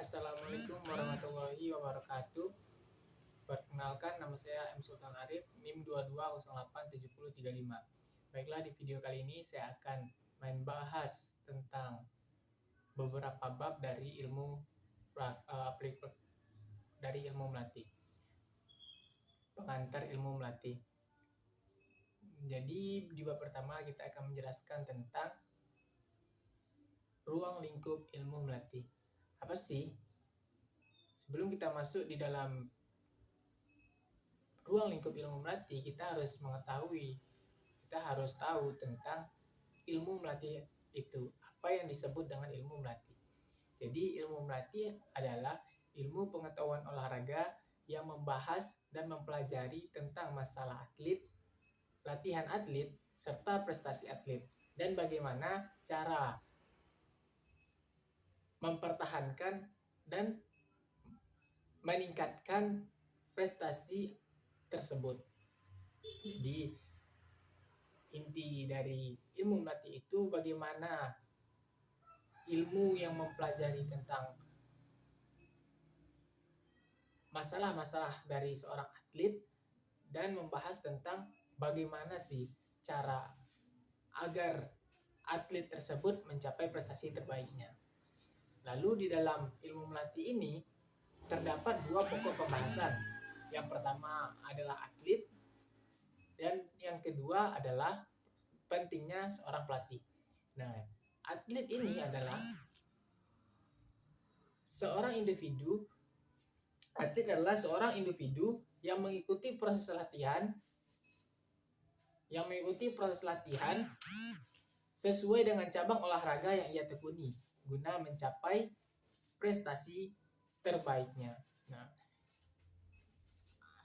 Assalamualaikum warahmatullahi wabarakatuh. Perkenalkan, nama saya M. Sultan Arif, NIM 22087035. Baiklah, di video kali ini saya akan membahas tentang beberapa bab dari ilmu melatih, pengantar ilmu melatih. Jadi di bab pertama kita akan menjelaskan tentang ruang lingkup ilmu melatih. Apa sih? Sebelum kita masuk di dalam ruang lingkup ilmu melatih, kita harus tahu tentang ilmu melatih itu. Apa yang disebut dengan ilmu melatih? Jadi ilmu melatih adalah ilmu pengetahuan olahraga yang membahas dan mempelajari tentang masalah atlet, latihan atlet, serta prestasi atlet, dan bagaimana cara mempertahankan dan meningkatkan prestasi tersebut. Jadi inti dari ilmu melatih itu bagaimana ilmu yang mempelajari tentang masalah-masalah dari seorang atlet dan membahas tentang bagaimana sih cara agar atlet tersebut mencapai prestasi terbaiknya. Lalu di dalam ilmu melatih ini terdapat dua pokok pembahasan. Yang pertama adalah atlet dan yang kedua adalah pentingnya seorang pelatih. Nah, atlet ini adalah seorang individu. Atlet adalah seorang individu yang mengikuti proses latihan sesuai dengan cabang olahraga yang ia tekuni guna mencapai prestasi terbaiknya. Nah,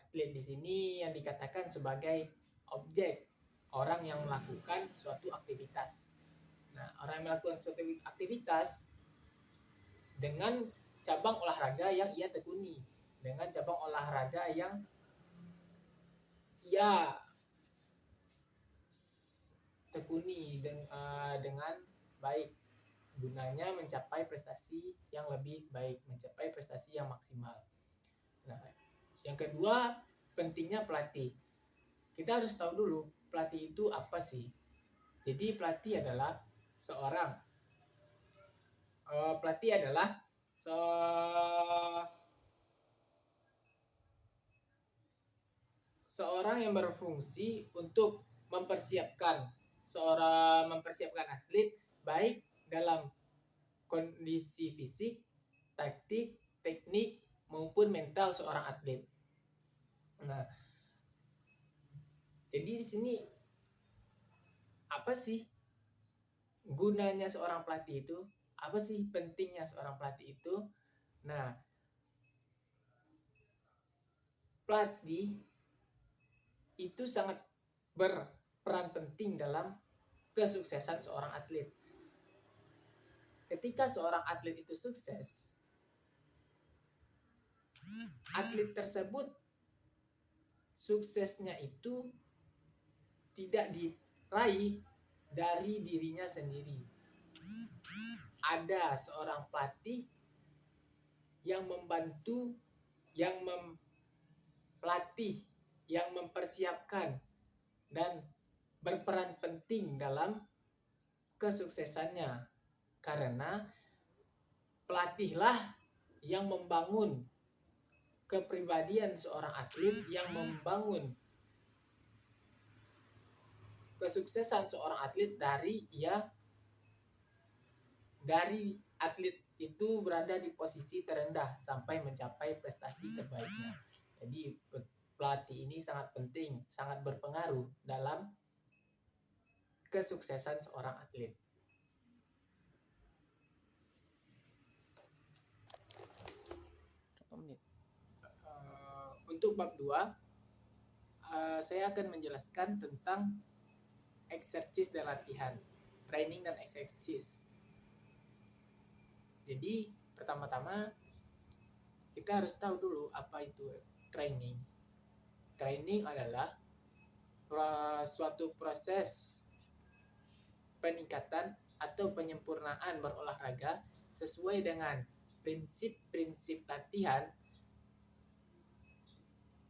atlet di sini yang dikatakan sebagai objek, orang yang melakukan suatu aktivitas. Nah, orang yang melakukan suatu aktivitas dengan cabang olahraga yang ia tekuni, dengan cabang olahraga yang ia tekuni dengan baik, gunanya mencapai prestasi yang lebih baik, mencapai prestasi yang maksimal. Nah, yang kedua, pentingnya pelatih. Kita harus tahu dulu pelatih itu apa sih. Jadi pelatih adalah seorang yang berfungsi untuk mempersiapkan atlet baik dalam kondisi fisik, taktik, teknik maupun mental seorang atlet. Nah, jadi di sini apa sih gunanya seorang pelatih itu? Apa sih pentingnya seorang pelatih itu? Nah, pelatih itu sangat berperan penting dalam kesuksesan seorang atlet. Ketika seorang atlet itu sukses, atlet tersebut suksesnya itu tidak diraih dari dirinya sendiri. Ada seorang pelatih yang membantu, yang melatih, yang mempersiapkan dan berperan penting dalam kesuksesannya. Karena pelatihlah yang membangun kepribadian seorang atlet, yang membangun kesuksesan seorang atlet dari atlet itu berada di posisi terendah sampai mencapai prestasi terbaiknya. Jadi pelatih ini sangat penting, sangat berpengaruh dalam kesuksesan seorang atlet. Untuk bab 2, saya akan menjelaskan tentang eksersis dan latihan, training dan eksersis. Jadi pertama-tama kita harus tahu dulu apa itu training. Training adalah suatu proses peningkatan atau penyempurnaan berolahraga sesuai dengan prinsip-prinsip latihan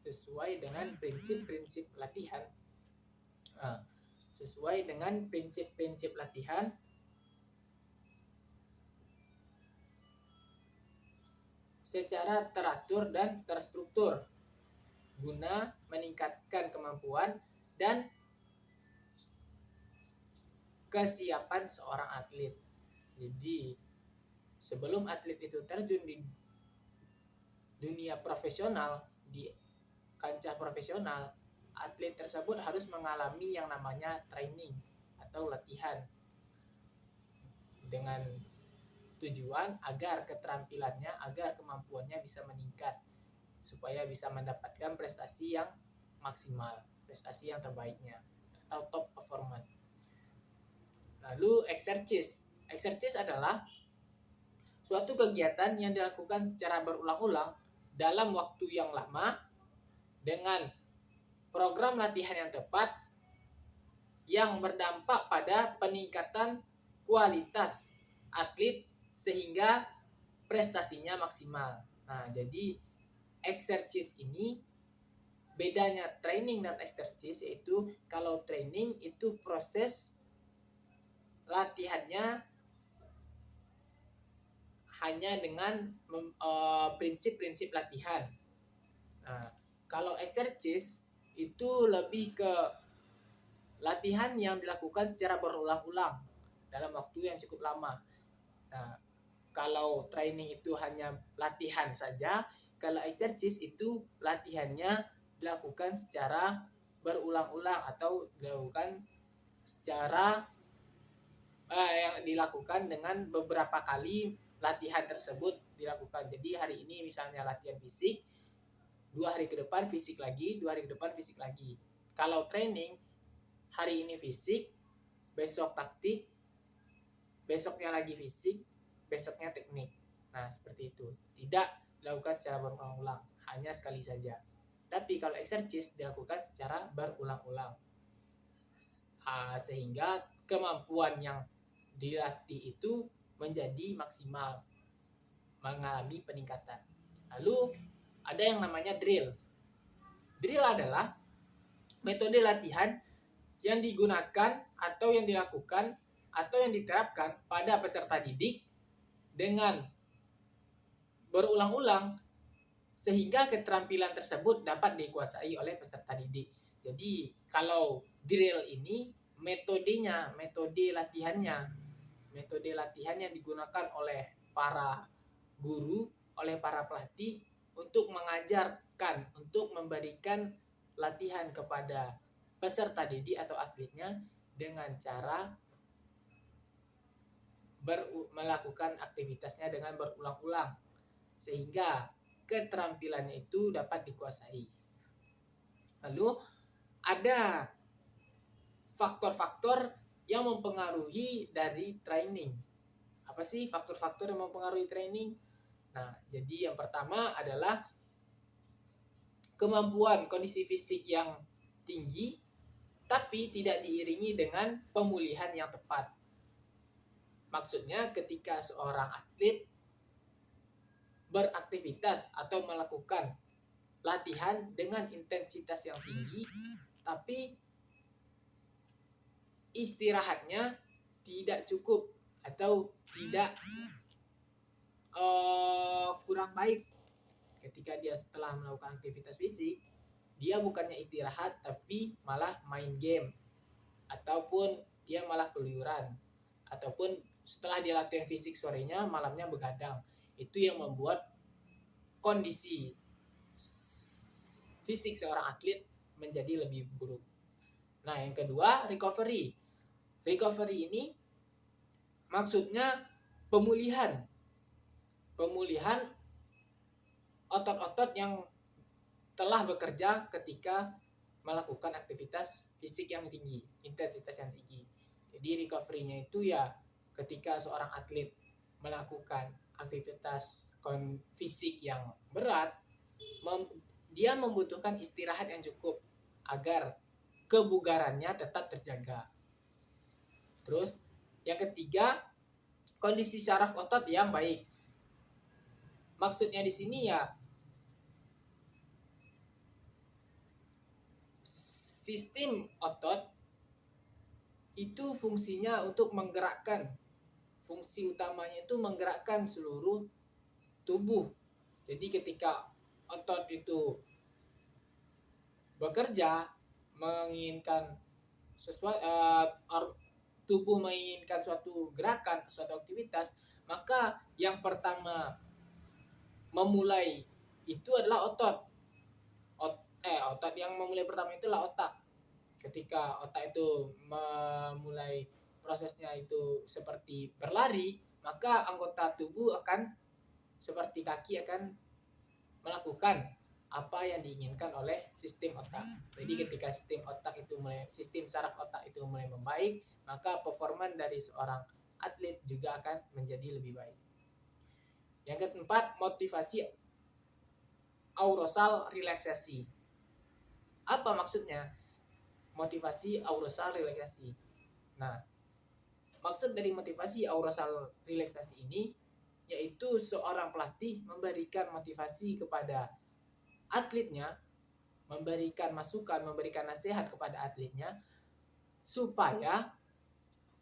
sesuai dengan prinsip-prinsip latihan sesuai dengan prinsip-prinsip latihan secara teratur dan terstruktur guna meningkatkan kemampuan dan kesiapan seorang atlet. Jadi sebelum atlet itu terjun di dunia profesional, di kancah profesional, atlet tersebut harus mengalami yang namanya training atau latihan dengan tujuan agar keterampilannya, agar kemampuannya bisa meningkat supaya bisa mendapatkan prestasi yang maksimal, prestasi yang terbaiknya atau top performance. Lalu exercise. Exercise adalah suatu kegiatan yang dilakukan secara berulang-ulang dalam waktu yang lama dengan program latihan yang tepat yang berdampak pada peningkatan kualitas atlet sehingga prestasinya maksimal. Nah, jadi exercise ini bedanya training dan exercise yaitu kalau training itu proses latihannya hanya dengan prinsip-prinsip latihan. Nah, kalau exercise itu lebih ke latihan yang dilakukan secara berulang-ulang dalam waktu yang cukup lama. Nah, kalau training itu hanya latihan saja, kalau exercise itu latihannya dilakukan secara berulang-ulang atau dilakukan secara yang dilakukan dengan beberapa kali latihan tersebut dilakukan. Jadi hari ini misalnya latihan fisik, 2 hari ke depan fisik lagi, 2 hari ke depan fisik lagi. Kalau training, hari ini fisik, besok taktik, besoknya lagi fisik, besoknya teknik. Nah, seperti itu. Tidak dilakukan secara berulang-ulang, hanya sekali saja. Tapi kalau exercise dilakukan secara berulang-ulang. Sehingga kemampuan yang dilatih itu menjadi maksimal, mengalami peningkatan. Lalu ada yang namanya drill. Drill adalah metode latihan yang digunakan atau yang dilakukan atau yang diterapkan pada peserta didik dengan berulang-ulang sehingga keterampilan tersebut dapat dikuasai oleh peserta didik. Jadi kalau drill ini metode latihan yang digunakan oleh para guru, oleh para pelatih untuk mengajarkan, untuk memberikan latihan kepada peserta didik atau atletnya dengan cara melakukan aktivitasnya dengan berulang-ulang sehingga keterampilannya itu dapat dikuasai. Lalu ada faktor-faktor yang mempengaruhi dari training. Apa sih faktor-faktor yang mempengaruhi training? Nah, jadi yang pertama adalah kemampuan kondisi fisik yang tinggi tapi tidak diiringi dengan pemulihan yang tepat. Maksudnya ketika seorang atlet beraktivitas atau melakukan latihan dengan intensitas yang tinggi tapi istirahatnya tidak cukup atau tidak kurang baik. Ketika dia setelah melakukan aktivitas fisik, dia bukannya istirahat tapi malah main game ataupun dia malah keluyuran ataupun setelah dia latihan fisik sorenya malamnya begadang. Itu yang membuat kondisi fisik seorang atlet menjadi lebih buruk. Nah, yang kedua, recovery. Recovery ini maksudnya pemulihan otot-otot yang telah bekerja ketika melakukan aktivitas fisik yang tinggi, intensitas yang tinggi. Jadi recovery-nya itu ya ketika seorang atlet melakukan aktivitas fisik yang berat, dia membutuhkan istirahat yang cukup agar kebugarannya tetap terjaga. Terus yang ketiga, kondisi syaraf otot yang baik. maksudnya di sini ya sistem otot itu fungsinya untuk menggerakkan, fungsi utamanya itu menggerakkan seluruh tubuh. Jadi ketika otot itu bekerja menginginkan sesuatu, tubuh menginginkan suatu gerakan, suatu aktivitas, maka yang pertama memulai itu adalah otot. Otot yang memulai pertama itulah otak. Ketika otak itu memulai prosesnya itu seperti berlari, maka anggota tubuh akan seperti kaki akan melakukan apa yang diinginkan oleh sistem otak. Jadi ketika sistem saraf otak itu mulai membaik, maka performa dari seorang atlet juga akan menjadi lebih baik. Yang keempat, motivasi aurosal relaksasi. Apa maksudnya? Motivasi aurosal relaksasi. Nah, maksud dari motivasi aurosal relaksasi ini yaitu seorang pelatih memberikan motivasi kepada atletnya, memberikan masukan, memberikan nasihat kepada atletnya supaya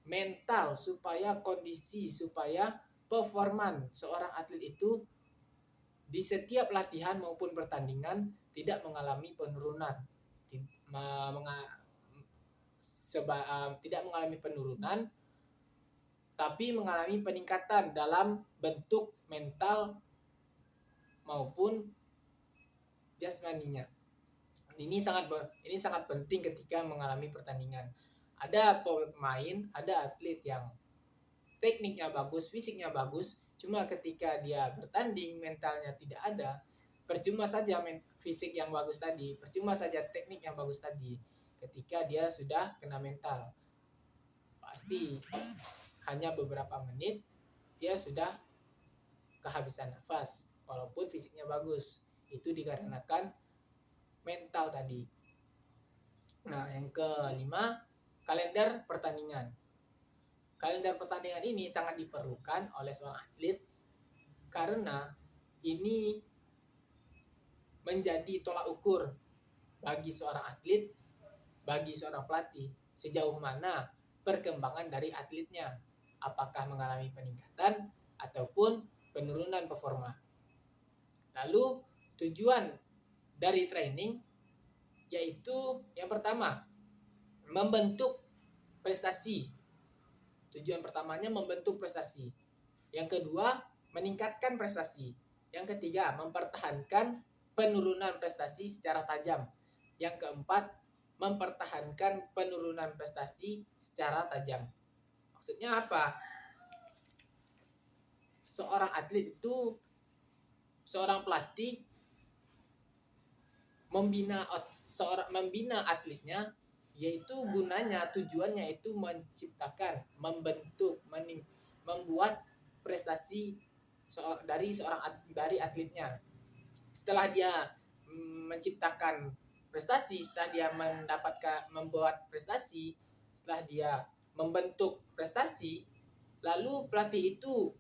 mental, supaya kondisi, supaya performan seorang atlet itu di setiap latihan maupun pertandingan tidak mengalami penurunan, tidak mengalami penurunan, tapi mengalami peningkatan dalam bentuk mental maupun jasmaninya. Ini sangat penting ketika mengalami pertandingan. Ada pemain, ada atlet yang tekniknya bagus, fisiknya bagus, cuma ketika dia bertanding mentalnya tidak ada, percuma saja fisik yang bagus tadi, percuma saja teknik yang bagus tadi. Ketika dia sudah kena mental, pasti hanya beberapa menit dia sudah kehabisan nafas, walaupun fisiknya bagus. Itu dikarenakan mental tadi. Nah, yang kelima, kalender pertandingan. Kalender pertandingan ini sangat diperlukan oleh seorang atlet karena ini menjadi tolak ukur bagi seorang atlet, bagi seorang pelatih, sejauh mana perkembangan dari atletnya, apakah mengalami peningkatan ataupun penurunan performa. Lalu tujuan dari training yaitu yang pertama membentuk prestasi. Tujuan pertamanya membentuk prestasi. Yang kedua meningkatkan prestasi. Yang ketiga mempertahankan penurunan prestasi secara tajam. Yang keempat mempertahankan penurunan prestasi secara tajam. Maksudnya apa? Seorang atlet itu, seorang pelatih membina atletnya, yaitu gunanya, tujuannya itu menciptakan, membentuk, membuat prestasi dari atletnya. Setelah dia menciptakan prestasi, setelah dia membuat prestasi, setelah dia membentuk prestasi, lalu pelatih itu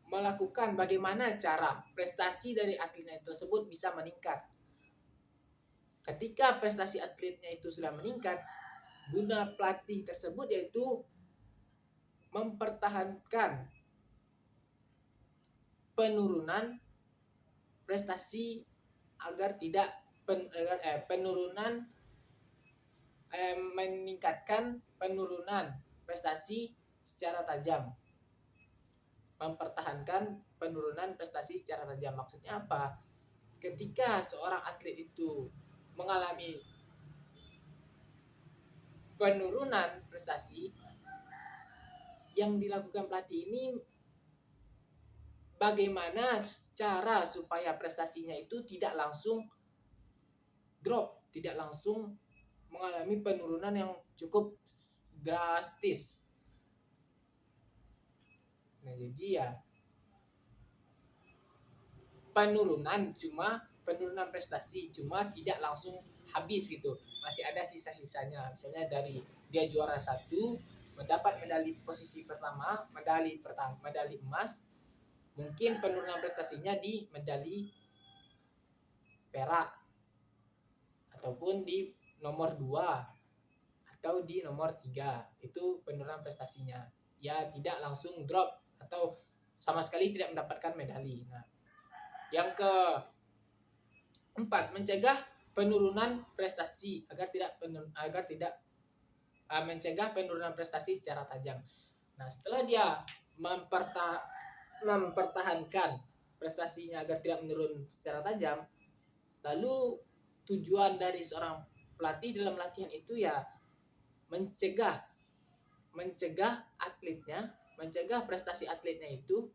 melakukan bagaimana cara prestasi dari atletnya tersebut bisa meningkat. Ketika prestasi atletnya itu sudah meningkat, guna pelatih tersebut yaitu mempertahankan penurunan prestasi agar tidak meningkatkan penurunan prestasi secara tajam. Mempertahankan penurunan prestasi secara tajam. Maksudnya apa? Ketika seorang atlet itu mengalami penurunan prestasi, yang dilakukan pelatih ini bagaimana cara supaya prestasinya itu tidak langsung drop, tidak langsung mengalami penurunan yang cukup drastis. Nah, jadi ya penurunan prestasi, cuma tidak langsung habis gitu, masih ada sisa-sisanya. Misalnya dari dia juara 1 mendapat medali posisi pertama, medali emas, mungkin penurunan prestasinya di medali perak ataupun di nomor 2 atau di nomor 3. Itu penurunan prestasinya. Ya tidak langsung drop atau sama sekali tidak mendapatkan medali. Nah, yang keempat, mencegah penurunan prestasi agar tidak mencegah penurunan prestasi secara tajam. Nah, setelah dia mempertahankan prestasinya agar tidak menurun secara tajam, lalu tujuan dari seorang pelatih dalam latihan itu ya mencegah prestasi atletnya itu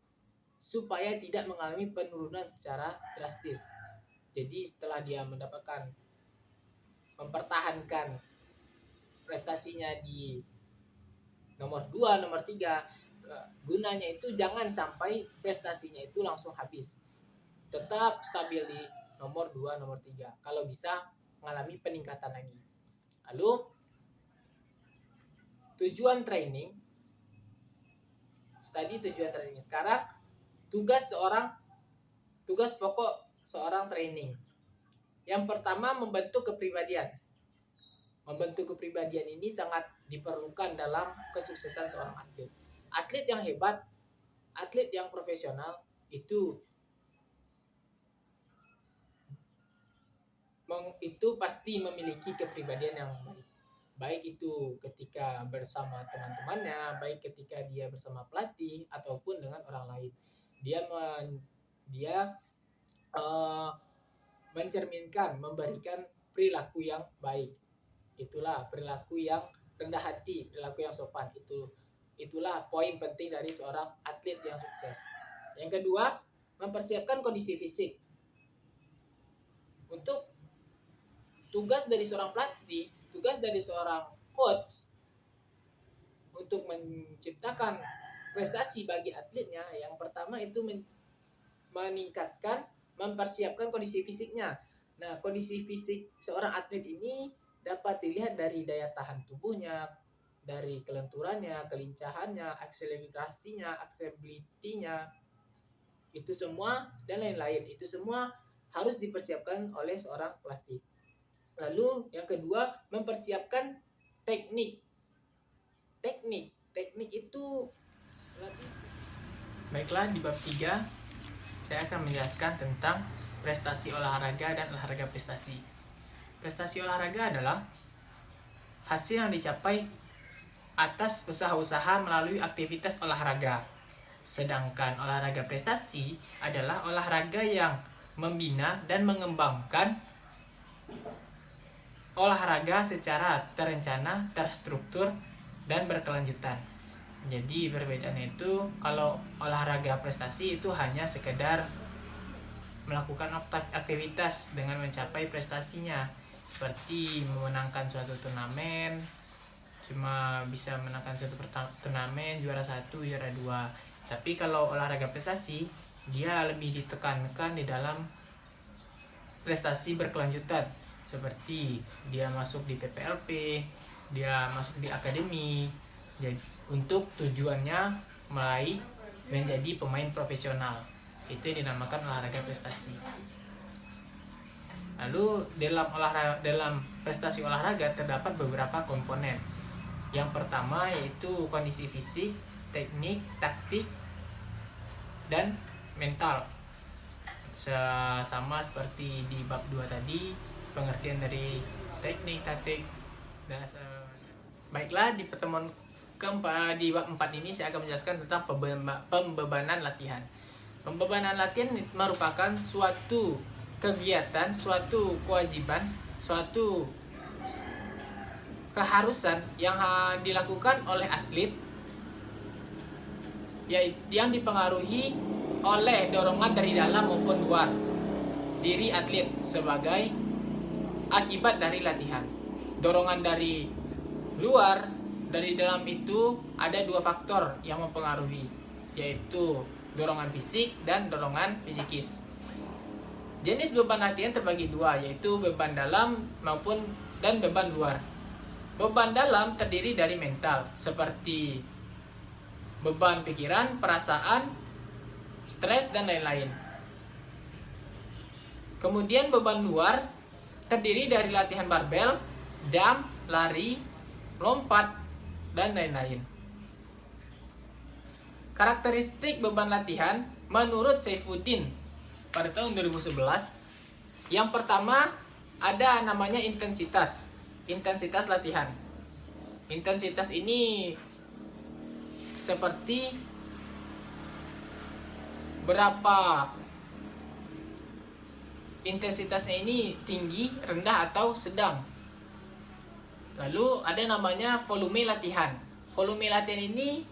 supaya tidak mengalami penurunan secara drastis. Jadi setelah dia mempertahankan prestasinya di nomor 2, nomor 3, gunanya itu jangan sampai prestasinya itu langsung habis. Tetap stabil di nomor 2, nomor 3. Kalau bisa mengalami peningkatan lagi. Lalu tujuan training. Tadi tujuan training. Sekarang tugas pokok seorang training. Yang pertama, membentuk kepribadian. Membentuk kepribadian ini sangat diperlukan dalam kesuksesan seorang atlet. Atlet yang hebat, atlet yang profesional itu pasti memiliki kepribadian yang baik. Baik itu ketika bersama teman-temannya, baik ketika dia bersama pelatih ataupun dengan orang lain. Dia mencerminkan, memberikan perilaku yang baik. Itulah perilaku yang rendah hati, perilaku yang sopan. Itulah poin penting dari seorang atlet yang sukses. Yang kedua, mempersiapkan kondisi fisik. Untuk tugas dari seorang pelatih, tugas dari seorang coach untuk menciptakan prestasi bagi atletnya, yang pertama itu mempersiapkan kondisi fisiknya. Nah, kondisi fisik seorang atlet ini dapat dilihat dari daya tahan tubuhnya, dari kelenturannya, kelincahannya, akselerasinya, accessibility-nya, itu semua dan lain-lain. Itu semua harus dipersiapkan oleh seorang pelatih. Lalu yang kedua, mempersiapkan teknik. Teknik itu baiklah, di bab 3 saya akan menjelaskan tentang prestasi olahraga dan olahraga prestasi. Prestasi olahraga adalah hasil yang dicapai atas usaha-usaha melalui aktivitas olahraga. Sedangkan olahraga prestasi adalah olahraga yang membina dan mengembangkan olahraga secara terencana, terstruktur, dan berkelanjutan. Jadi perbedaannya itu, kalau olahraga prestasi itu hanya sekedar melakukan aktivitas dengan mencapai prestasinya, seperti memenangkan suatu turnamen, cuma bisa menangkan suatu turnamen, juara 1, juara 2. Tapi kalau olahraga prestasi, dia lebih ditekankan di dalam prestasi berkelanjutan, seperti dia masuk di PPLP, dia masuk di akademi, jadi untuk tujuannya meraih menjadi pemain profesional. Itu yang dinamakan olahraga prestasi. Lalu dalam prestasi olahraga terdapat beberapa komponen. Yang pertama yaitu kondisi fisik, teknik, taktik, dan mental. Sama seperti di bab 2 tadi, pengertian dari teknik, taktik, dan baiklah, di pertemuan keempat di bab 4 ini saya akan menjelaskan tentang pembebanan latihan. Pembebanan latihan merupakan suatu kegiatan, suatu kewajiban, suatu keharusan yang dilakukan oleh atlet yang dipengaruhi oleh dorongan dari dalam maupun luar diri atlet sebagai akibat dari latihan. Dorongan dari luar, dari dalam itu ada 2 faktor yang mempengaruhi, yaitu dorongan fisik dan dorongan psikis. Jenis beban latihan terbagi 2, yaitu beban dalam dan beban luar. Beban dalam terdiri dari mental, seperti beban pikiran, perasaan, stres, dan lain-lain. Kemudian beban luar terdiri dari latihan barbel, dump, lari, lompat, dan lain-lain. Karakteristik beban latihan menurut Saifuddin pada tahun 2011, yang pertama ada namanya intensitas latihan. Intensitas ini seperti berapa intensitasnya ini, tinggi, rendah, atau sedang. Lalu ada namanya volume latihan. Volume latihan ini